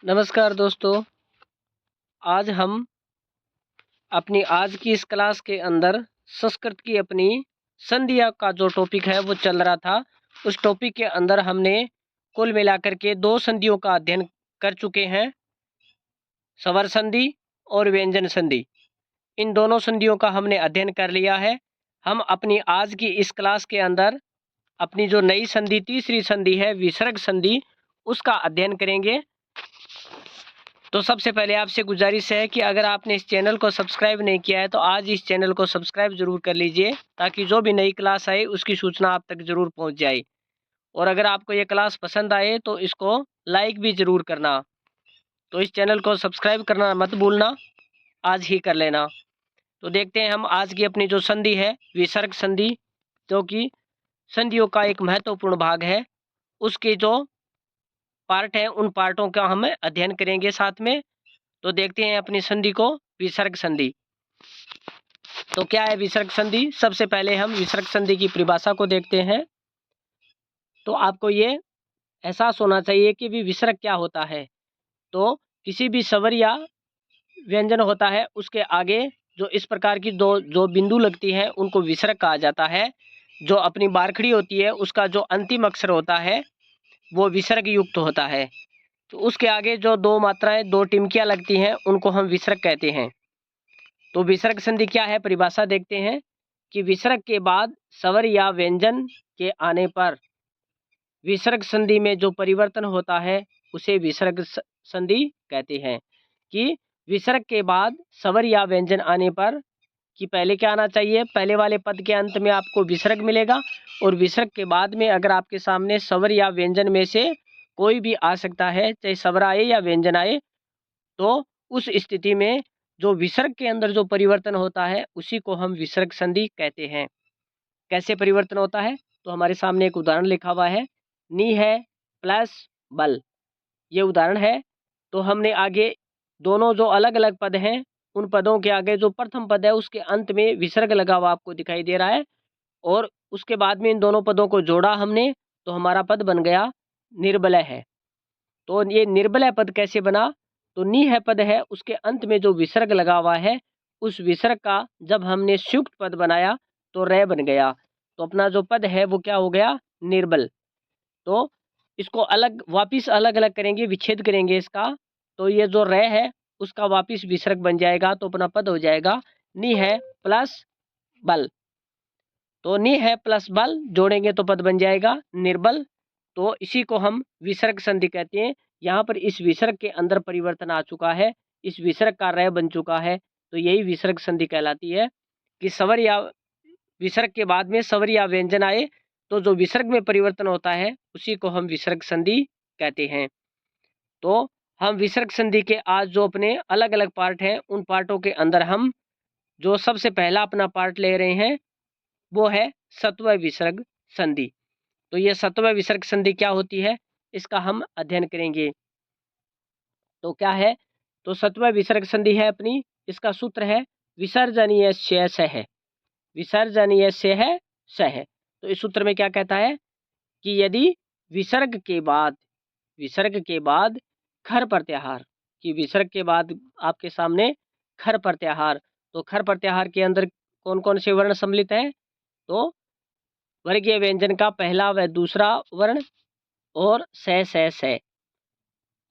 नमस्कार दोस्तों। आज हम अपनी आज की इस क्लास के अंदर संस्कृत की अपनी संधियाँ का जो टॉपिक है वो चल रहा था। उस टॉपिक के अंदर हमने कुल मिलाकर के दो संधियों का अध्ययन कर चुके हैं, स्वर संधि और व्यंजन संधि। इन दोनों संधियों का हमने अध्ययन कर लिया है। हम अपनी आज की इस क्लास के अंदर अपनी जो नई संधि तीसरी संधि है विसर्ग संधि, उसका अध्ययन करेंगे। तो सबसे पहले आपसे गुजारिश है कि अगर आपने इस चैनल को सब्सक्राइब नहीं किया है तो आज इस चैनल को सब्सक्राइब जरूर कर लीजिए, ताकि जो भी नई क्लास आए उसकी सूचना आप तक जरूर पहुंच जाए। और अगर आपको ये क्लास पसंद आए तो इसको लाइक भी जरूर करना। तो इस चैनल को सब्सक्राइब करना मत भूलना, आज ही कर लेना। तो देखते हैं हम आज की अपनी जो संधि है विसर्ग संधि, जो कि संधियों का एक महत्वपूर्ण भाग है, उसके जो पार्ट हैं उन पार्टों का हम अध्ययन करेंगे साथ में। तो देखते हैं अपनी संधि को, विसर्ग संधि। तो क्या है विसर्ग संधि? सबसे पहले हम विसर्ग संधि की परिभाषा को देखते हैं। तो आपको ये एहसास होना चाहिए कि भी विसर्ग क्या होता है। तो किसी भी स्वर या व्यंजन होता है, उसके आगे जो इस प्रकार की दो जो बिंदु लगती हैं उनको विसर्ग कहा जाता है। जो अपनी बारखड़ी होती है उसका जो अंतिम अक्षर होता है वो विसर्ग युक्त होता है। तो उसके आगे जो दो मात्राएं, दो टिमकियां लगती हैं उनको हम विसर्ग कहते हैं। तो विसर्ग संधि क्या है, परिभाषा देखते हैं कि विसर्ग के बाद स्वर या व्यंजन के आने पर विसर्ग संधि में जो परिवर्तन होता है उसे विसर्ग संधि कहते हैं। कि विसर्ग के बाद स्वर या व्यंजन आने पर कि पहले क्या आना चाहिए, पहले वाले पद के अंत में आपको विसर्ग मिलेगा, और विसर्ग के बाद में अगर आपके सामने स्वर या व्यंजन में से कोई भी आ सकता है, चाहे स्वर आए या व्यंजन आए, तो उस स्थिति में जो विसर्ग के अंदर जो परिवर्तन होता है उसी को हम विसर्ग संधि कहते हैं। कैसे परिवर्तन होता है? तो हमारे सामने एक उदाहरण लिखा हुआ है, नी है प्लस बल, ये उदाहरण है। तो हमने आगे दोनों जो अलग अलग पद हैं उन पदों के आगे जो प्रथम पद है उसके अंत में विसर्ग लगा हुआ आपको दिखाई दे रहा है, और उसके बाद में इन दोनों पदों को जोड़ा हमने, तो हमारा पद बन गया निर्बलय है। तो ये निर्बलय पद कैसे बना? तो नी है पद है, उसके अंत में जो विसर्ग लगा हुआ है उस विसर्ग का जब हमने संयुक्त पद बनाया तो रे बन गया। तो अपना जो पद है वो क्या हो गया, निर्बल। तो इसको अलग वापिस अलग अलग करेंगे, विच्छेद करेंगे इसका, तो ये जो रे है उसका वापिस विसर्ग बन जाएगा, तो अपना पद हो जाएगा नी है प्लस बल। तो नी है प्लस बल जोड़ेंगे तो पद बन जाएगा निर्बल। तो इसी को हम विसर्ग संधि कहते हैं। यहाँ पर इस विसर्ग के अंदर परिवर्तन आ चुका है, इस विसर्ग का रे बन चुका है, तो यही विसर्ग संधि कहलाती है। कि स्वर या विसर्ग के बाद में स्वर या व्यंजन आए तो जो विसर्ग में परिवर्तन होता है उसी को हम विसर्ग संधि कहते हैं। तो हम विसर्ग संधि के आज जो अपने अलग अलग पार्ट हैं उन पार्टों के अंदर हम जो सबसे पहला अपना पार्ट ले रहे हैं वो है सत्व विसर्ग संधि। तो ये सत्व विसर्ग संधि क्या होती है इसका हम अध्ययन करेंगे। तो क्या है, तो सत्व विसर्ग संधि है अपनी, इसका सूत्र है विसर्जनीय सह। विसर्जनीय से है सह। तो इस सूत्र में क्या कहता है कि यदि विसर्ग के बाद खर प्रत्याहार, कि विसर्ग के बाद आपके सामने खर प्रत्याहार, तो खर प्रत्याहार के अंदर कौन कौन से वर्ण सम्मिलित हैं? तो वर्गीय व्यंजन का पहला व दूसरा वर्ण और से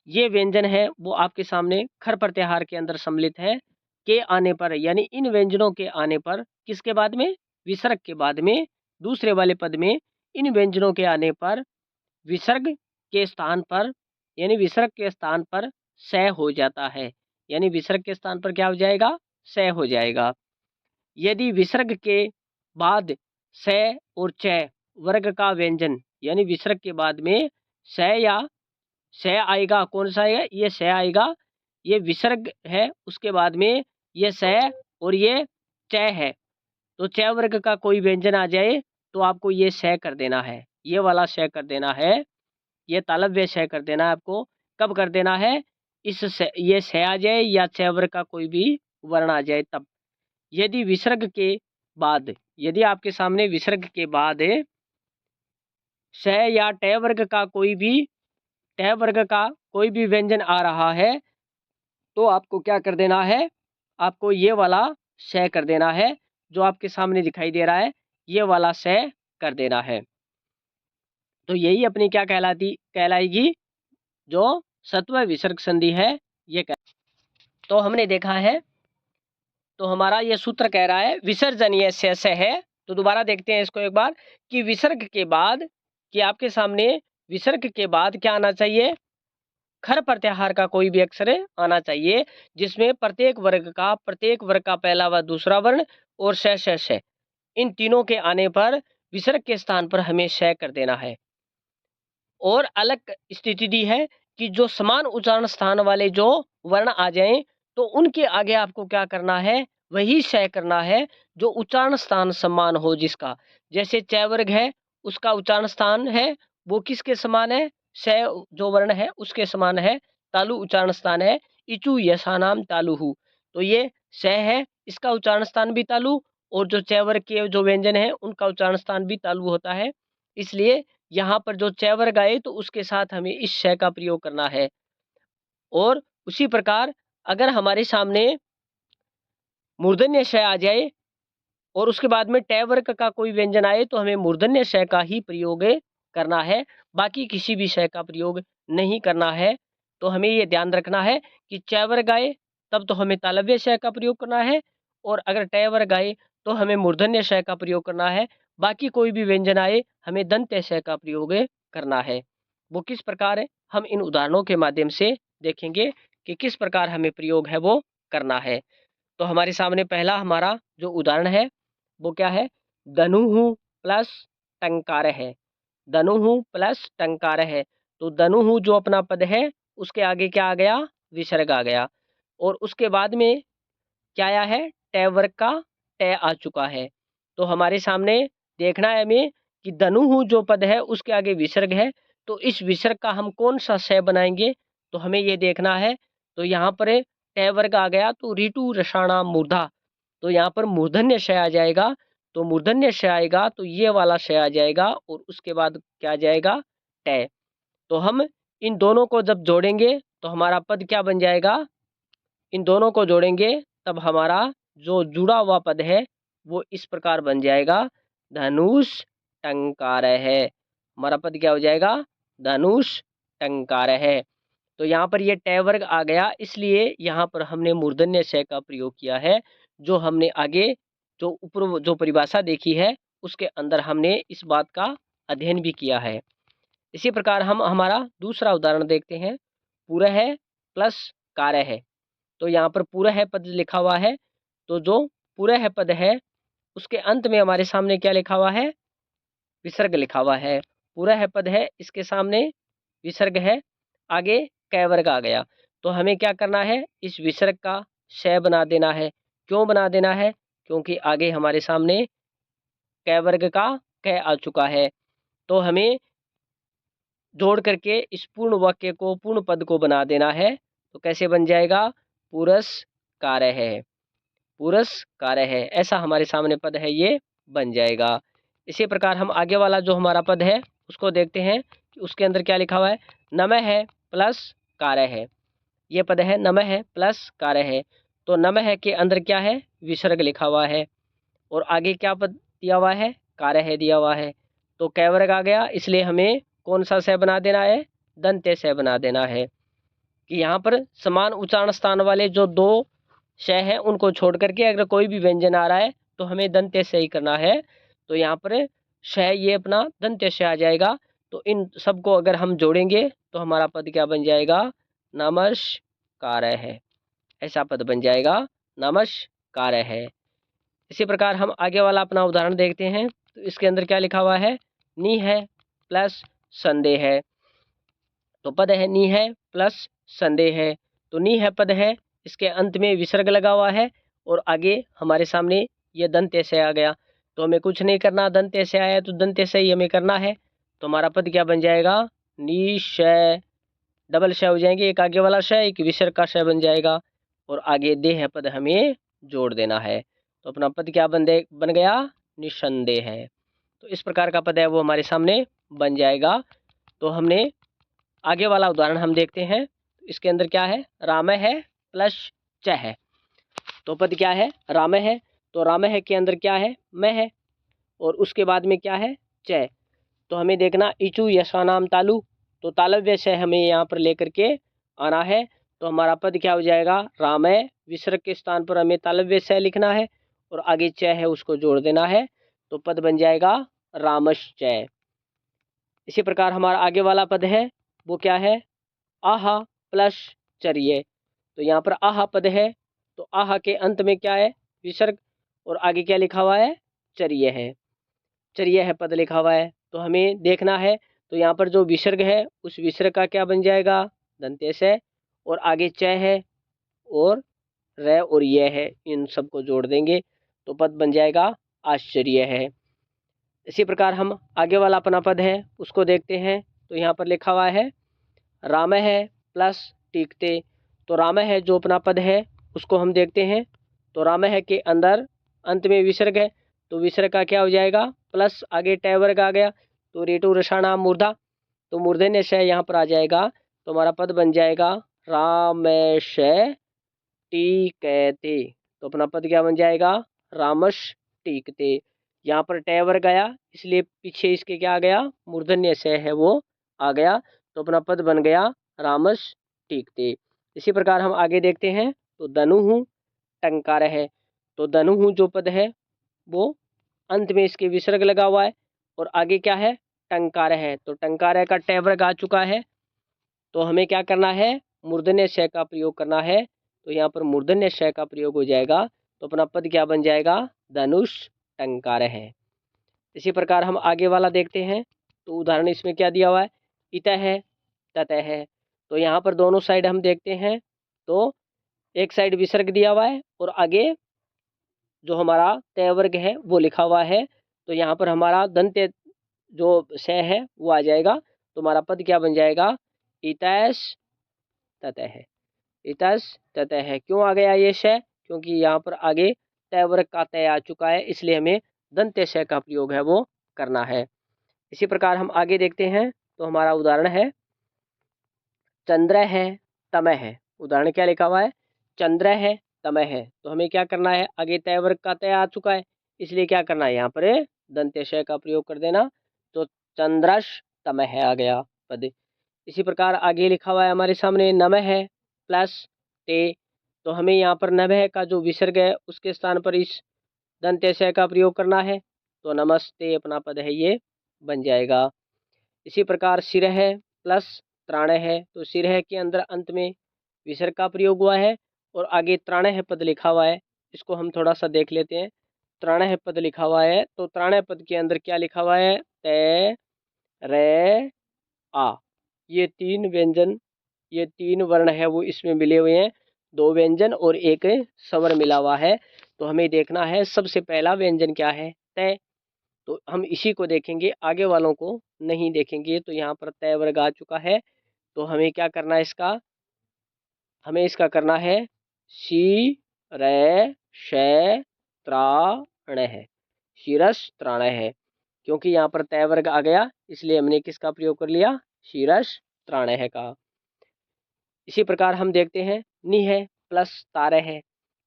ये व्यंजन है वो आपके सामने खर प्रत्याहार के अंदर सम्मिलित है। के आने पर, यानी इन व्यंजनों के आने पर, किसके बाद में, विसर्ग के बाद में दूसरे वाले पद में इन व्यंजनों के आने पर विसर्ग के स्थान पर, यानी विसर्ग के स्थान पर स हो जाता है। यानी विसर्ग के स्थान पर क्या हो जाएगा, स हो जाएगा। यदि विसर्ग के बाद स और च वर्ग का व्यंजन, यानी विसर्ग के बाद में स या स आएगा, कौन सा है ये स आएगा, ये विसर्ग है, उसके बाद में ये स और ये च है, तो च वर्ग का कोई व्यंजन आ जाए तो आपको ये स कर देना है, ये वाला स कर देना है, ये तालव्य स कर देना है आपको। कब कर देना है, ये स आ जाए या च वर्ग का कोई भी वर्ण आ जाए तब। यदि विसर्ग के बाद, यदि आपके सामने विसर्ग के बाद स या ट वर्ग का कोई भी ट वर्ग का कोई भी व्यंजन आ रहा है तो आपको क्या कर देना है, आपको ये वाला शय कर देना है, जो आपके सामने दिखाई दे रहा है ये वाला शय कर देना है। तो यही अपनी क्या कहलाएगी, जो सत्व विसर्ग संधि है ये तो हमने देखा है, तो हमारा ये सूत्र कह रहा है विसर्जनीय से है। तो दोबारा देखते हैं इसको एक बार कि विसर्ग के बाद, कि आपके सामने विसर्ग के बाद क्या आना चाहिए, खर प्रत्याहार का कोई भी अक्षर आना चाहिए, जिसमें प्रत्येक वर्ग का पहला व दूसरा वर्ण और श इन तीनों के आने पर विसर्ग के स्थान पर हमें श कर देना है। और अलग स्थिति दी है कि जो समान उच्चारण स्थान वाले जो वर्ण आ जाएं तो उनके आगे आपको क्या करना है, वही श करना है जो उच्चारण स्थान समान हो जिसका। जैसे च वर्ग है, उसका उच्चारण स्थान है वो किसके समान है, श जो वर्ण है उसके समान है, तालु उच्चारण स्थान है, इचु यशानाम तालुहु। तो ये श है, इसका उच्चारण स्थान भी तालु, और जो च वर्ग के जो व्यंजन है उनका उच्चारण स्थान भी तालु होता है। इसलिए यहाँ पर जो च वर्ग आए तो उसके साथ हमें इस श का प्रयोग करना है। और उसी प्रकार अगर हमारे सामने मूर्धन्य श आ जाए और उसके बाद में ट वर्ग का कोई व्यंजन आए तो हमें मूर्धन्य श का ही प्रयोग करना है, बाकी किसी भी श का प्रयोग नहीं करना है। तो हमें ये ध्यान रखना है कि च वर्ग आए तब तो हमें तालव्य श का प्रयोग करना है, और अगर ट वर्ग आए तो हमें मूर्धन्य श का प्रयोग करना है। बाकी कोई भी व्यंजन आए हमें दंत्य श का प्रयोग करना है। वो किस प्रकार है, हम इन उदाहरणों के माध्यम से देखेंगे कि किस प्रकार हमें प्रयोग है वो करना है। तो हमारे सामने पहला हमारा जो उदाहरण है वो क्या है, धनुहु प्लस टंकार है। धनुहु प्लस टंकार है, तो धनुहु जो अपना पद है उसके आगे क्या आ गया, विसर्ग आ गया, और उसके बाद में क्या आया है, ट वर्ग का ट आ चुका है। तो हमारे सामने देखना है हमें कि धनुहु जो पद है उसके आगे विसर्ग है, तो इस विसर्ग का हम कौन सा श बनाएंगे, तो हमें ये देखना है। तो यहाँ पर ट वर्ग आ गया तो ऋतु रसाणा मूर्धा, तो यहाँ पर मूर्धन्य श आ जाएगा। तो मूर्धन्य श आएगा तो ये वाला श आ जाएगा, और उसके बाद क्या आ जाएगा, ट। तो हम इन दोनों को जब जोड़ेंगे तो हमारा पद क्या बन जाएगा, इन दोनों को जोड़ेंगे तब हमारा जो जुड़ा हुआ पद है वो इस प्रकार बन जाएगा, धनुष टंकार है। हमारा पद क्या हो जाएगा, धनुष टंकार है। तो यहाँ पर ये ट वर्ग आ गया, इसलिए यहाँ पर हमने मूर्धन्य श का प्रयोग किया है। जो हमने आगे जो ऊपर जो परिभाषा देखी है उसके अंदर हमने इस बात का अध्ययन भी किया है। इसी प्रकार हम हमारा दूसरा उदाहरण देखते हैं, पूरा है प्लस कार्य है। तो यहाँ पर पूरा है पद लिखा हुआ है, तो जो पूरा है पद है उसके अंत में हमारे सामने क्या लिखा हुआ है, विसर्ग लिखा हुआ है। पूरा है पद है, इसके सामने विसर्ग है, आगे क वर्ग आ गया। तो हमें क्या करना है, इस विसर्ग का श बना देना है। क्यों बना देना है, क्योंकि आगे हमारे सामने क वर्ग का क आ चुका है। तो हमें जोड़ करके इस पूर्ण वाक्य को, पूर्ण पद को बना देना है। तो कैसे बन जाएगा, पुरस्कार है, पुरस्कार है, ऐसा हमारे सामने पद है ये बन जाएगा। इसी प्रकार हम आगे वाला जो हमारा पद है उसको देखते हैं कि उसके अंदर क्या लिखा हुआ है, नमः है प्लस कार्य है। ये पद है नमः है प्लस कार्य है, तो नमः के अंदर क्या है, विसर्ग लिखा हुआ है, और आगे क्या पद दिया हुआ है, कार्य है दिया हुआ है। तो क वर्ग आ गया, इसलिए हमें कौन सा स बना देना है, दंत्य स बना देना है। कि यहाँ पर समान उच्चारण स्थान वाले जो दो श हैं उनको छोड़ करके अगर कोई भी व्यंजन आ रहा है तो हमें दंत्य स ही करना है। तो यहाँ पर श ये अपना दंत्य श आ जाएगा। तो इन सबको अगर हम जोड़ेंगे तो हमारा पद क्या बन जाएगा, नमस्कार है, ऐसा पद बन जाएगा, नमस्कार है। इसी प्रकार हम आगे वाला अपना उदाहरण देखते हैं। तो इसके अंदर क्या लिखा हुआ है, नी है प्लस संदेह है। तो पद है नी है प्लस संदेह है। तो नी है पद है, इसके अंत में विसर्ग लगा हुआ है, और आगे हमारे सामने ये दंत्य से आ गया। तो हमें कुछ नहीं करना, दंत्य से आया तो दंत्य से ही हमें करना है। तो हमारा पद क्या बन जाएगा, नी श, डबल श हो जाएंगे, एक आगे वाला श एक विसर्ग का श बन जाएगा, और आगे देह पद हमें जोड़ देना है। तो अपना पद क्या बन गया, निसंदेह है। तो इस प्रकार का पद है वो हमारे सामने बन जाएगा। तो हमने आगे वाला उदाहरण हम देखते हैं। इसके अंदर क्या है, राम है प्लस च है। तो पद क्या है, राम है, तो राम है के अंदर क्या है, मैं है, और उसके बाद में क्या है, च। तो हमें देखना इचु यशानाम तालु, तो तालव्य से हमें यहाँ पर लेकर के आना है। तो हमारा पद क्या हो जाएगा, राम है, विसर्ग के स्थान पर हमें तालव्य से लिखना है और आगे च है उसको जोड़ देना है, तो पद बन जाएगा रामश्चय। इसी प्रकार हमारा आगे वाला पद है वो क्या है, आहा प्लस चरिये। तो यहाँ पर आहा पद है, तो आहा के अंत में क्या है, विसर्ग, और आगे क्या लिखा हुआ है, चरिये है, चरिये है पद लिखा हुआ है। तो हमें देखना है, तो यहाँ पर जो विसर्ग है उस विसर्ग का क्या बन जाएगा, दंतेश है, और आगे च है और र और ये है, इन सबको जोड़ देंगे तो पद बन जाएगा आश्चर्य है। इसी प्रकार हम आगे वाला अपना पद है उसको देखते हैं। तो यहाँ पर लिखा हुआ है राम है प्लस टीकते। तो राम है जो अपना पद है उसको हम देखते हैं। तो राम है के अंदर अंत में विसर्ग है, तो विसर्ग का क्या हो जाएगा, प्लस आगे ट वर्ग आ गया, तो रेटु रसाणाम मूर्धा, तो मूर्धन्य से यहाँ पर आ जाएगा, तो हमारा पद बन जाएगा रामेश टीकते। तो अपना पद क्या बन जाएगा, रामश टीकते। यहाँ पर ट वर्ग आया इसलिए पीछे इसके क्या आ गया, मूर्धन्य से है वो आ गया, तो अपना पद बन गया रामश टीकते। इसी प्रकार हम आगे देखते हैं। तो दनुहु टंकार है, तो दनुहु जो पद है वो अंत में इसके विसर्ग लगा हुआ है और आगे क्या है, टंकार है, तो टंकार है का ट वर्ग आ चुका है, तो हमें क्या करना है, मूर्धन्य श का प्रयोग करना है। तो यहाँ पर मूर्धन्य श का प्रयोग हो जाएगा, तो अपना पद क्या बन जाएगा, धनुष टंकार है। इसी प्रकार हम आगे वाला देखते हैं। तो उदाहरण इसमें क्या दिया हुआ है, इत है ततः है। तो यहाँ पर दोनों साइड हम देखते हैं, तो एक साइड विसर्ग दिया हुआ है और आगे जो हमारा तय वर्ग है वो लिखा हुआ है, तो यहाँ पर हमारा दंत्य जो श है वो आ जाएगा, तो हमारा पद क्या बन जाएगा, इतैश ततः है। इतस ततः है, क्यों आ गया ये श, क्योंकि यहाँ पर आगे तय वर्ग का तय आ चुका है, इसलिए हमें दंत्य श का प्रयोग है वो करना है। इसी प्रकार हम आगे देखते हैं। तो हमारा उदाहरण है चंद्र है तमय है। उदाहरण क्या लिखा हुआ है, चंद्र है तमय है, तो हमें क्या करना है, आगे तय वर्ग का तय आ चुका है, इसलिए क्या करना है, यहाँ पर दंत्य श का प्रयोग कर देना, तो चंद्रश तमय है आ गया पद। इसी प्रकार आगे लिखा हुआ है हमारे सामने नमः है प्लस टे। तो हमें यहाँ पर नमः का जो विसर्ग है उसके स्थान पर इस दंत्य श का प्रयोग करना है, तो नमस्ते अपना पद है ये बन जाएगा। इसी प्रकार सिर है प्लस त्राण है, तो सिर है के अंदर अंत में विसर्ग का प्रयोग हुआ है और आगे त्राण है पद लिखा हुआ है, इसको हम थोड़ा सा देख लेते हैं। त्राण है पद लिखा हुआ है, तो त्राण पद के अंदर क्या लिखा हुआ है, ते रे आ, ये तीन व्यंजन, ये तीन वर्ण है वो इसमें मिले हुए हैं, दो व्यंजन और एक स्वर मिला हुआ है। तो हमें देखना है सबसे पहला व्यंजन क्या है, तय, तो हम इसी को देखेंगे, आगे वालों को नहीं देखेंगे। तो यहाँ पर तय वर्ग आ चुका है, तो हमें क्या करना है, इसका हमें इसका करना है शी रे श त्राण है, शीरस त्राण है, क्योंकि यहाँ पर तय वर्ग आ गया इसलिए हमने किसका प्रयोग कर लिया, शीरस त्राण है का। इसी प्रकार हम देखते हैं नि है प्लस तारे है।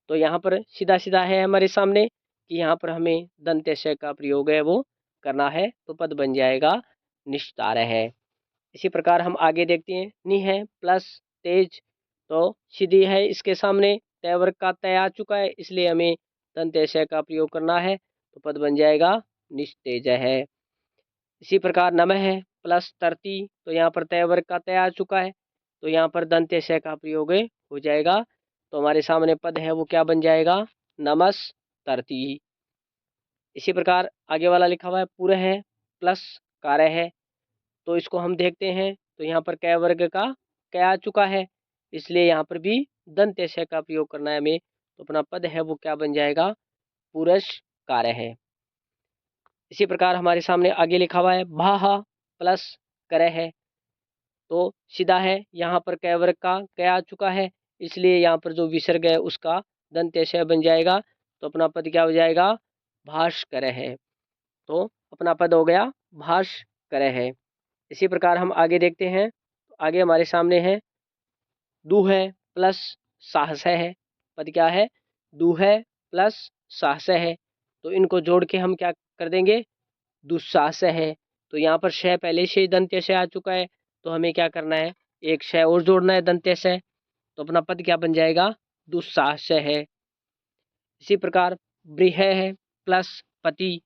तो यहाँ पर सीधा सीधा है हमारे सामने कि यहाँ पर हमें दंत्य श का प्रयोग है वो करना है, तो पद बन जाएगा निस्तार है। इसी प्रकार हम आगे देखते हैं नि है प्लस तेज, तो सीधी है इसके सामने तय वर्ग का तय आ चुका है, इसलिए हमें दंत्य श का प्रयोग करना है, तो पद बन जाएगा निस्तेज है। इसी प्रकार नमः है प्लस तरती, तो यहाँ पर तय वर्ग का तय आ चुका है, तो यहाँ पर दंत्य श का प्रयोग हो जाएगा, तो हमारे सामने पद है वो क्या बन जाएगा, नमस तरती। इसी प्रकार आगे वाला लिखा हुआ है पुर है प्लस कार्य है, तो इसको हम देखते हैं। तो यहाँ पर कै वर्ग का कै आ चुका है, इसलिए यहाँ पर भी दंत्य श का प्रयोग करना है हमें, तो अपना पद है वो क्या बन जाएगा, पुरष कार्य है। इसी प्रकार हमारे सामने आगे लिखा हुआ है भाहा प्लस कर है, तो सीधा है यहाँ पर कै वर्ग का कै आ चुका है, इसलिए यहाँ पर जो विसर्ग है उसका दंत्य श बन जाएगा, तो अपना पद क्या हो जाएगा, भास्कर है, तो अपना पद हो गया भास्कर है। इसी प्रकार हम आगे देखते हैं। तो आगे हमारे सामने है दुह है प्लस साहस है। पद क्या है? दुह है प्लस साहस है। तो इनको जोड़ के हम क्या कर देंगे? दुस्साहस है। तो यहाँ पर श पहले से ही दंत्य से आ चुका है, तो हमें क्या करना है? एक श और जोड़ना है दंत्य से। तो अपना पद क्या बन जाएगा? दुस्साहस है। इसी प्रकार ब्रीह है प्लस पति।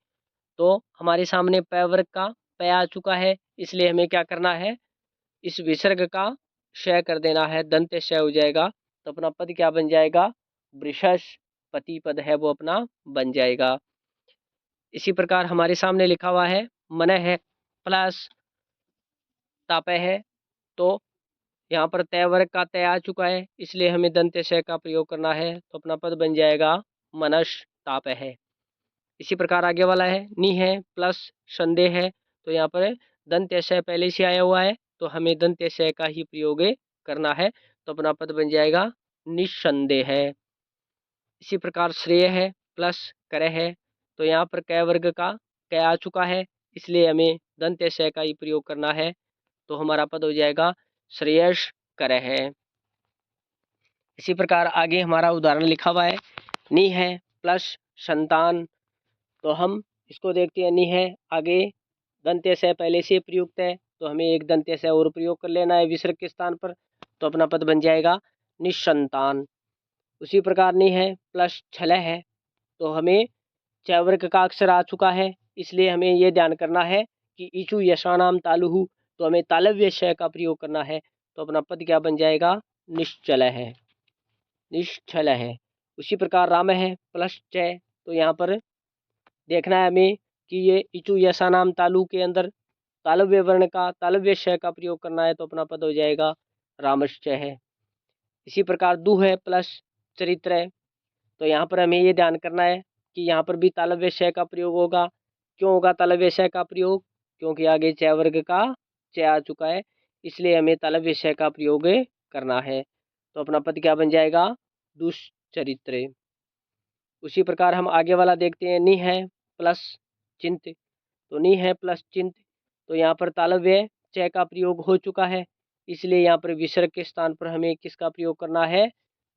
तो हमारे सामने प वर्ग का प आ चुका है, इसलिए हमें क्या करना है? इस विसर्ग का श कर देना है, दंत्य श हो जाएगा। तो अपना पद क्या बन जाएगा? वृषस। पति पद है वो अपना बन जाएगा। इसी प्रकार हमारे सामने लिखा हुआ है मन है प्लस ताप है। तो यहाँ पर तय वर्ग का तय आ चुका है, इसलिए हमें दंत्य श का प्रयोग करना है। तो अपना पद बन जाएगा मनस ताप है। इसी प्रकार आगे वाला है नि है प्लस संदेह है। तो यहाँ पर दंत्य श पहले से आया हुआ है, तो हमें दंत्य श का ही प्रयोग करना है। तो अपना पद बन जाएगा निस्संदेह है। इसी प्रकार श्रेय है प्लस कर है। तो यहाँ पर क वर्ग का क आ चुका है, इसलिए हमें दंत्य श का ही प्रयोग करना है। तो हमारा पद हो जाएगा श्रेयस कर है। इसी प्रकार आगे हमारा उदाहरण लिखा हुआ है नि है प्लस संतान। तो हम इसको देखते हैं। नि है आगे दंत्य स पहले से प्रयुक्त है, तो हमें एक दंत्य स और प्रयोग कर लेना है विसर्ग के स्थान पर। तो अपना पद बन जाएगा निसंतान। उसी प्रकार नि है प्लस छल है। तो हमें च वर्ग का अक्षर आ चुका है, इसलिए हमें ये ध्यान करना है कि इचु यशानाम तालुहु। तो हमें तालव्य श का प्रयोग करना है। तो अपना पद क्या बन जाएगा? निश्चल है, निश्चल है। उसी प्रकार राम है प्लस च। तो यहाँ पर देखना है हमें कि ये इचु यशा नाम तालु के अंदर तालव्य वर्ण का तालव्य श का प्रयोग करना है। तो अपना पद हो जाएगा रामश्चय है। इसी प्रकार दु है प्लस चरित्र है। तो यहाँ पर हमें ये ध्यान करना है कि यहाँ पर भी तालव्य श का प्रयोग होगा। क्यों होगा तालव्य श का प्रयोग? क्योंकि आगे च वर्ग का च आ चुका है, इसलिए हमें तालव्य श का प्रयोग करना है। तो अपना पद क्या बन जाएगा? दुष्चरित्र। उसी प्रकार हम आगे वाला देखते हैं नि है प्लस चिंत। तो नि है प्लस चिंत। तो यहाँ पर तालव्य च का प्रयोग हो चुका है, इसलिए यहाँ पर विसर्ग के स्थान पर हमें किसका प्रयोग करना है?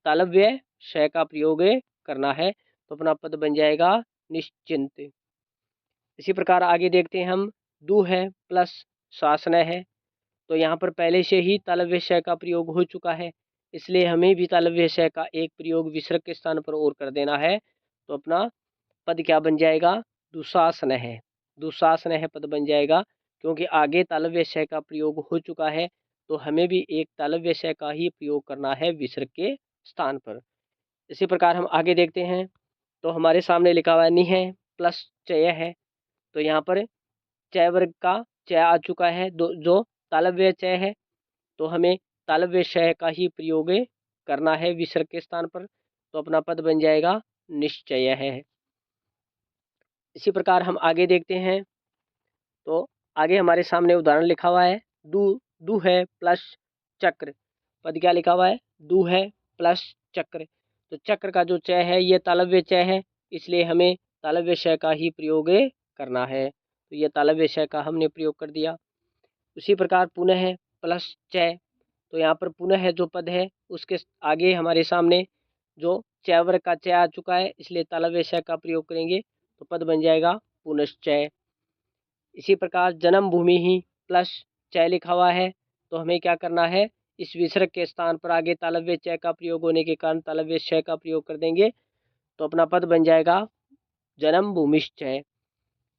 तालव्य श का प्रयोग करना है। तो अपना पद बन जाएगा निश्चिंत। इसी प्रकार आगे देखते हैं हम दु है प्लस शासन है। तो यहाँ पर पहले से ही तालव्य श का प्रयोग हो चुका है, इसलिए हमें भी तालव्य श का एक प्रयोग विसर्ग के स्थान पर और कर देना है। तो अपना पद क्या बन जाएगा? दुशासन है, दुशासन है पद बन जाएगा। क्योंकि आगे तालव्य श का प्रयोग हो चुका है, तो हमें भी एक तालव्य श का ही प्रयोग करना है विसर्ग के स्थान पर। इसी प्रकार हम आगे देखते हैं। तो हमारे सामने लिखा हुआ है नि है प्लस चय है। तो यहाँ पर च वर्ग का च आ चुका है, जो तालव्य च है। तो हमें तालव्य श का ही प्रयोग करना है विसर्ग के स्थान पर। तो अपना पद बन जाएगा निश्चय है। इसी प्रकार हम आगे देखते हैं। तो आगे हमारे सामने उदाहरण लिखा हुआ है दु है प्लस चक्र। पद क्या लिखा हुआ है? दु है प्लस चक्र। तो चक्र का जो च है ये तालव्य च है, इसलिए हमें तालव्य श का ही प्रयोग करना है। तो ये तालव्य श का हमने प्रयोग कर दिया। उसी प्रकार पुनः है प्लस च। तो यहाँ पर पुनः है जो पद है उसके आगे हमारे सामने जो च वर्ग का च आ चुका है, इसलिए तालव्य श का प्रयोग करेंगे। तो पद बन जाएगा पुनश्चय। इसी प्रकार जन्म भूमि ही प्लस च लिखा हुआ है। तो हमें क्या करना है? इस विसर्ग के स्थान पर आगे तालव्य च का प्रयोग होने के कारण तालव्य श का प्रयोग कर देंगे। तो अपना पद बन जाएगा जन्म भूमिश्चय।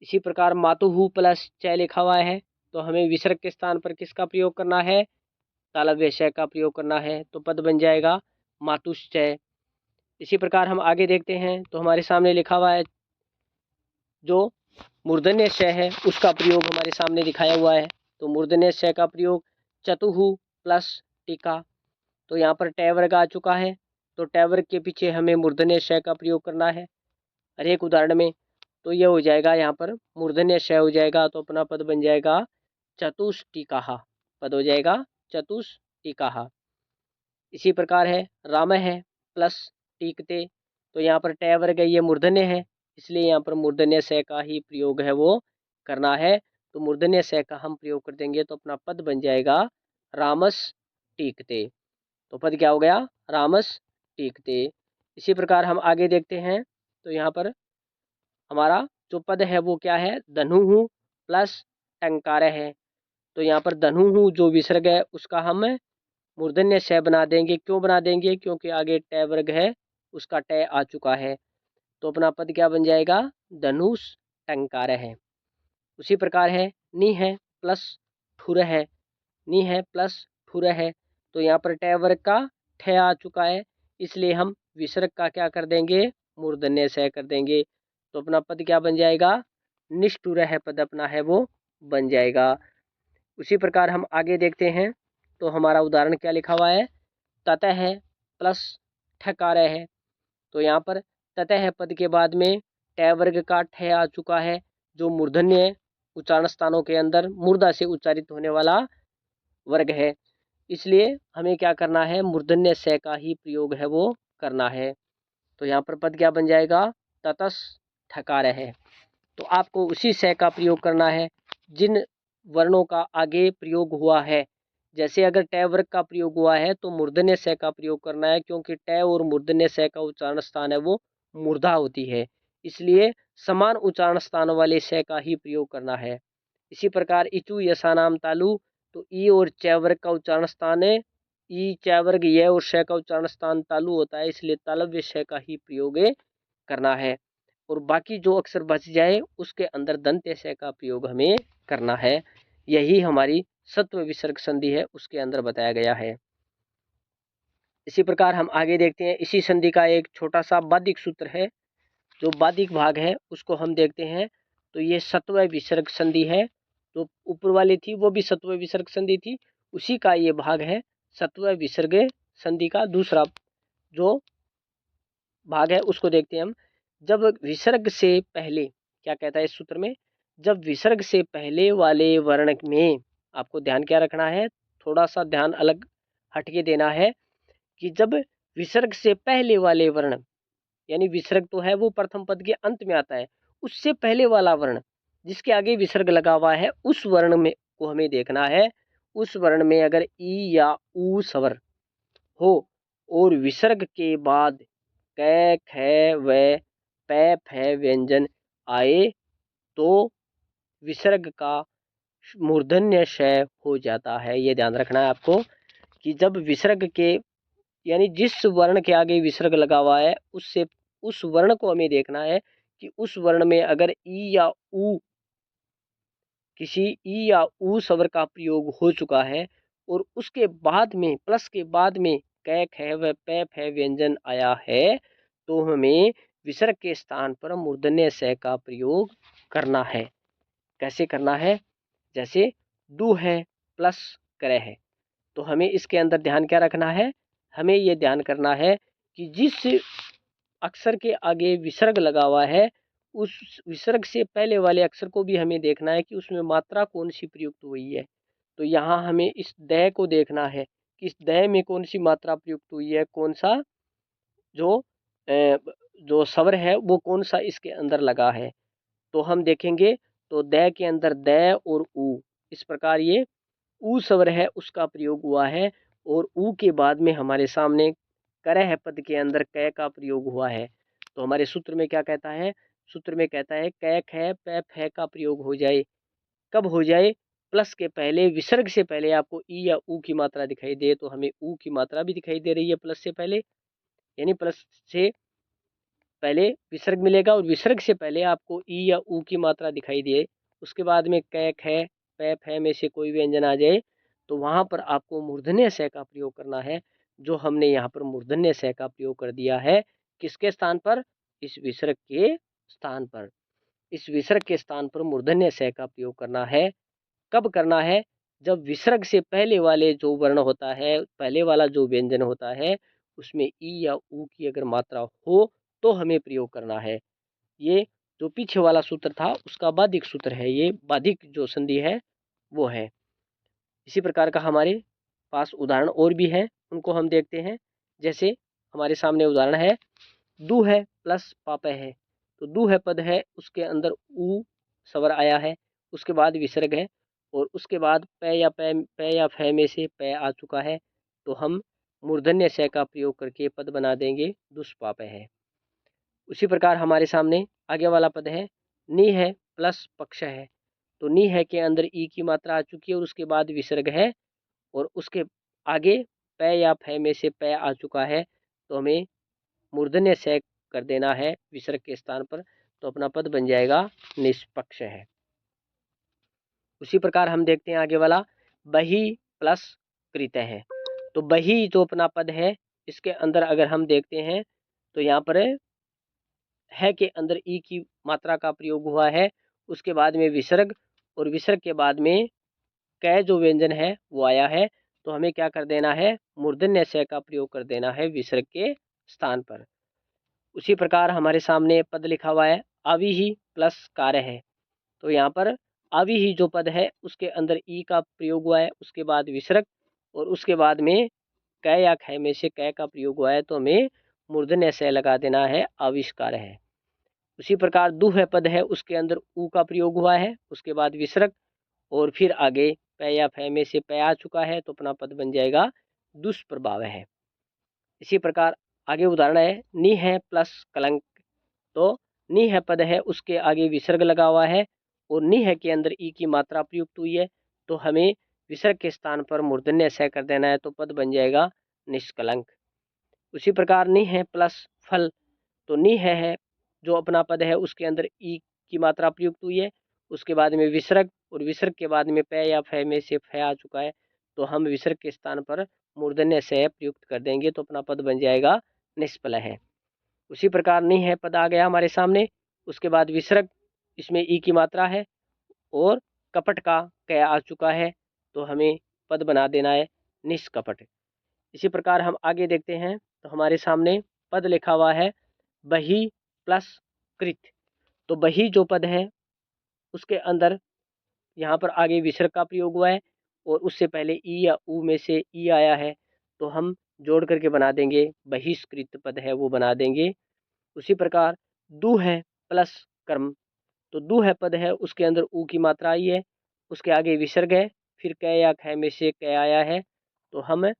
इसी प्रकार मातुहु प्लस च लिखा हुआ है। तो हमें विसर्ग के स्थान पर किसका प्रयोग करना है? तालव्य श का प्रयोग करना है। तो पद बन जाएगा मातुश्चय। इसी प्रकार हम आगे देखते हैं। तो हमारे सामने लिखा हुआ है जो मूर्धन्य श है उसका प्रयोग हमारे सामने दिखाया हुआ है। तो मूर्धन्य श का प्रयोग चतुहु प्लस टीका। तो यहाँ पर ट वर्ग आ चुका है, तो ट वर्ग के पीछे हमें मूर्धन्य श का प्रयोग करना है हर एक उदाहरण में। तो यह हो जाएगा यहाँ पर मूर्धन्य श हो जाएगा। तो अपना पद बन जाएगा चतुष्टिकाहा। पद हो जाएगा चतुष्टिकाहा। इसी प्रकार है राम है प्लस टीकते। तो यहाँ पर ट वर्ग है ये मूर्धन्य है, इसलिए यहाँ पर मूर्धन्य स का ही प्रयोग है वो करना है। तो मूर्धन्य स का हम प्रयोग कर देंगे। तो अपना पद बन जाएगा रामस टीकते। तो पद क्या हो गया? रामस टीकते। इसी प्रकार हम आगे देखते हैं तो यहाँ पर हमारा जो पद है वो क्या है? धनुहु प्लस टंकार है। तो यहाँ पर धनुहु जो विसर्ग है उसका हम मूर्धन्य श बना देंगे। क्यों बना देंगे? क्योंकि आगे ट वर्ग है उसका ट आ चुका है। तो अपना पद क्या बन जाएगा? धनुष टंकार है। उसी प्रकार है नी है प्लस ठुर है, नी है प्लस ठुर है। तो यहाँ पर ट वर्ग का ठ आ चुका है, इसलिए हम विसर्ग का क्या कर देंगे? मूर्धन्य स कर देंगे। तो अपना पद क्या बन जाएगा? निष्ठुर है पद अपना है वो बन जाएगा। उसी प्रकार हम आगे देखते हैं तो हमारा उदाहरण क्या लिखा हुआ है? ततः है प्लस ठकार है। तो यहाँ पर ततः है पद के बाद में ट वर्ग का ठ आ चुका है, जो मूर्धन्य उच्चारण स्थानों के अंदर मूर्धा से उच्चारित होने वाला वर्ग है। इसलिए हमें क्या करना है? मूर्धन्य स का ही प्रयोग है वो करना है। तो यहाँ पर पद क्या बन जाएगा? ततस ठकार है। तो आपको उसी स का प्रयोग करना है जिन वर्णों का आगे प्रयोग हुआ है। जैसे अगर ट वर्ग का प्रयोग हुआ है तो मूर्धन्य स का प्रयोग करना है, क्योंकि ट और मूर्धन्य स का उच्चारण स्थान है वो मूर्धा होती है, इसलिए समान उच्चारण स्थान वाले स का ही प्रयोग करना है। इसी प्रकार इचु यशानाम तालु, तो ई और च वर्ग का उच्चारण स्थान है ई, च वर्ग य और श का उच्चारण स्थान तालु होता है, इसलिए तालव्य श का ही प्रयोग करना है। और बाकी जो अक्षर बच जाए उसके अंदर दंत्य स का प्रयोग हमें करना है। यही हमारी सत्व विसर्ग संधि है, उसके अंदर बताया गया है। इसी प्रकार हम आगे देखते हैं, इसी संधि का एक छोटा सा बाधिक सूत्र है। जो बाधिक भाग है उसको हम देखते हैं। तो ये सत्व विसर्ग संधि है, जो ऊपर वाली थी वो भी सत्व विसर्ग संधि थी, उसी का ये भाग है सत्व विसर्ग संधि का दूसरा जो भाग है उसको देखते हैं हम। जब विसर्ग से पहले क्या कहता है इस सूत्र में? जब विसर्ग से पहले वाले वर्ण में आपको ध्यान क्या रखना है? थोड़ा सा ध्यान अलग हटके देना है कि जब विसर्ग से पहले वाले वर्ण, यानी विसर्ग तो है वो प्रथम पद के अंत में आता है, उससे पहले वाला वर्ण जिसके आगे विसर्ग लगा हुआ है उस वर्ण में को हमें देखना है। उस वर्ण में अगर ई या ऊ स्वर हो और विसर्ग के बाद क ख व प फ व्यंजन आए तो विसर्ग का मूर्धन्य श हो जाता है। ये ध्यान रखना है आपको कि जब विसर्ग के, यानी जिस वर्ण के आगे विसर्ग लगा हुआ है उससे उस वर्ण को हमें देखना है कि उस वर्ण में अगर ई या ऊ, किसी ई या ऊ स्वर का प्रयोग हो चुका है और उसके बाद में प्लस के बाद में क ख व प फ व्यंजन आया है, तो हमें विसर्ग के स्थान पर मूर्धन्य स का प्रयोग करना है। कैसे करना है? जैसे दु है प्लस कर है, तो हमें इसके अंदर ध्यान क्या रखना है? हमें ये ध्यान करना है कि जिस अक्षर के आगे विसर्ग लगा हुआ है उस विसर्ग से पहले वाले अक्षर को भी हमें देखना है कि उसमें मात्रा कौन सी प्रयुक्त हुई है। तो यहाँ हमें इस द को देखना है कि इस द में कौन सी मात्रा प्रयुक्त हुई है, कौन सा जो जो स्वर है वो कौन सा इसके अंदर लगा है। तो हम देखेंगे तो द के अंदर द और ऊ, इस प्रकार ये ऊ स्वर है उसका प्रयोग हुआ है, और ऊ के बाद में हमारे सामने करह पद के अंदर क का प्रयोग हुआ है। तो हमारे सूत्र में क्या कहता है? सूत्र में कहता है क ख प फ का प्रयोग हो जाए। कब हो जाए? प्लस के पहले, विसर्ग से पहले आपको ई या ऊ की मात्रा दिखाई दे, तो हमें ऊ की मात्रा भी दिखाई दे रही है प्लस से पहले, यानी प्लस से पहले विसर्ग मिलेगा और विसर्ग से पहले आपको ई या ऊ की मात्रा दिखाई दे, उसके बाद में क ख प फ में से कोई व्यंजन आ जाए, तो वहाँ पर आपको मूर्धन्य स का प्रयोग करना है। जो हमने यहाँ पर मूर्धन्य स का प्रयोग कर दिया है, किसके स्थान पर? इस विसर्ग के स्थान पर। इस विसर्ग के स्थान पर मूर्धन्य स का प्रयोग करना है। कब करना है? जब विसर्ग से पहले वाले जो वर्ण होता है, पहले वाला जो व्यंजन होता है, उसमें ई या ऊ की अगर मात्रा हो तो हमें प्रयोग करना है। ये जो पीछे वाला सूत्र था उसका बाधिक सूत्र है, ये बाधिक जो संधि है वो है। इसी प्रकार का हमारे पास उदाहरण और भी हैं, उनको हम देखते हैं। जैसे हमारे सामने उदाहरण है, दु है प्लस पापय है। तो दु है पद है, उसके अंदर ऊ स्वर आया है, उसके बाद विसर्ग है और उसके बाद पे या फे में से पे आ चुका है, तो हम मूर्धन्य स का प्रयोग करके पद बना देंगे दुष्पापः। उसी प्रकार हमारे सामने आगे वाला पद है नि है प्लस पक्ष है। तो नि है के अंदर ई की मात्रा आ चुकी है और उसके बाद विसर्ग है और उसके आगे पे या फे में से पे आ चुका है, तो हमें मूर्धन्य स कर देना है विसर्ग के स्थान पर, तो अपना पद बन जाएगा निष्पक्ष है। उसी प्रकार हम देखते हैं आगे वाला बही प्लस कृत है। तो बही जो अपना पद है, इसके अंदर अगर हम देखते हैं तो यहाँ पर है के अंदर ई की मात्रा का प्रयोग हुआ है, उसके बाद में विसर्ग और विसर्ग के बाद में कै जो व्यंजन है वो आया है, तो हमें क्या कर देना है मूर्धन्य स का प्रयोग कर देना है विसर्ग के स्थान पर। उसी प्रकार हमारे सामने पद लिखा हुआ है अविही प्लस कार्य है। तो यहाँ पर अविही जो पद है उसके अंदर ई का प्रयोग हुआ है, उसके बाद विसर्ग और उसके बाद में कै या ख में से कै का प्रयोग हुआ है, तो हमें मूर्धन्य स लगा देना है आविष्कार है। उसी प्रकार दुह पद है, उसके अंदर ऊ का प्रयोग हुआ है, उसके बाद विसर्ग और फिर आगे पै या फे में से पै आ चुका है, तो अपना पद बन जाएगा दुष्प्रभाव है। इसी प्रकार आगे उदाहरण है नि है प्लस कलंक। तो नि है पद है, उसके आगे विसर्ग लगा हुआ है और नि है के अंदर ई की मात्रा प्रयुक्त हुई है, तो हमें विसर्ग के स्थान पर मूर्धन्य स कर देना है, तो पद बन जाएगा निष्कलंक। उसी प्रकार नि है प्लस फल। तो नि है जो अपना पद है उसके अंदर ई की मात्रा प्रयुक्त हुई है, उसके बाद में विसर्ग और विसर्ग के बाद में पे या फे में से फे आ चुका है, तो हम विसर्ग के स्थान पर मूर्धन्य स प्रयुक्त कर देंगे, तो अपना पद बन जाएगा निष्फल है। उसी प्रकार नि है पद आ गया हमारे सामने, उसके बाद विसर्ग, इसमें ई की मात्रा है और कपट का क आ चुका है, तो हमें पद बना देना है निष्कपट। इसी प्रकार हम आगे देखते हैं तो हमारे सामने पद लिखा हुआ है बही प्लस कृत। तो बही जो पद है उसके अंदर यहाँ पर आगे विसर्ग का प्रयोग हुआ है और उससे पहले ई या ऊ में से ई आया है, तो हम जोड़ करके बना देंगे बहिष्कृत पद है वो बना देंगे। उसी प्रकार दु है प्लस कर्म। तो दु है पद है, उसके अंदर ऊ की मात्रा आई है, उसके आगे विसर्ग है, फिर कै या ख में से कै आया है, तो हम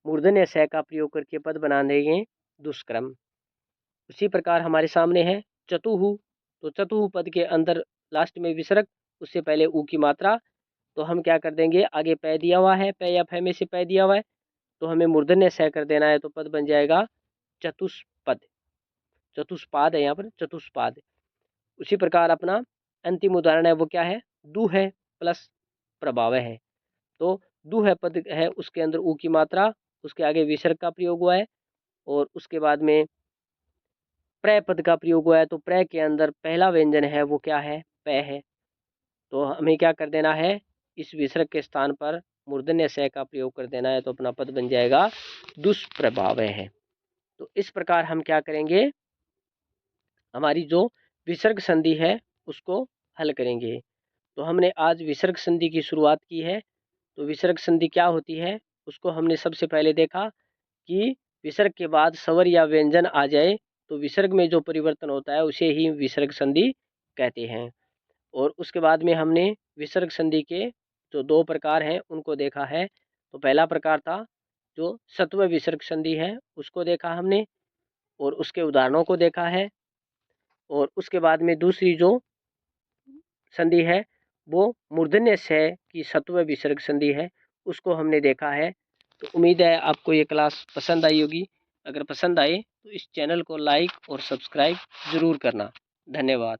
मूर्धन्य स का प्रयोग करके पद बना देंगे दुष्कर्म। उसी प्रकार हमारे सामने है चतुहु। तो चतुहु पद के अंदर लास्ट में विसर्ग, उससे पहले ऊ की मात्रा, तो हम क्या कर देंगे आगे पै दिया हुआ है, पै या फे में से पै दिया हुआ है, तो हमें मूर्धन्य स कर देना है, तो पद बन जाएगा चतुष्पद। चतुष्पाद है यहाँ पर चतुष्पाद। उसी प्रकार अपना अंतिम उदाहरण है वो क्या है दु है प्लस प्रभाव है। तो दु है पद है, उसके अंदर ऊ की मात्रा, उसके आगे विसर्ग का प्रयोग हुआ है और उसके बाद में प्र पद का प्रयोग हुआ है, तो प्र के अंदर पहला व्यंजन है वो क्या है पै है, तो हमें क्या कर देना है इस विसर्ग के स्थान पर मूर्धन्य स का प्रयोग कर देना है, तो अपना पद बन जाएगा दुष्प्रभाव है। तो इस प्रकार हम क्या करेंगे हमारी जो विसर्ग संधि है उसको हल करेंगे। तो हमने आज विसर्ग संधि की शुरुआत की है। तो विसर्ग संधि क्या होती है उसको हमने सबसे पहले देखा कि विसर्ग के बाद स्वर या व्यंजन आ जाए तो विसर्ग में जो परिवर्तन होता है उसे ही विसर्ग संधि कहते हैं। और उसके बाद में हमने विसर्ग संधि के जो दो प्रकार हैं उनको देखा है। तो पहला प्रकार था जो सत्व विसर्ग संधि है उसको देखा हमने और उसके उदाहरणों को देखा है। और उसके बाद में दूसरी जो संधि है वो मूर्धन्य स की सत्व विसर्ग संधि है, उसको हमने देखा है। तो उम्मीद है आपको ये क्लास पसंद आई होगी। अगर पसंद आए तो इस चैनल को लाइक और सब्सक्राइब ज़रूर करना। धन्यवाद।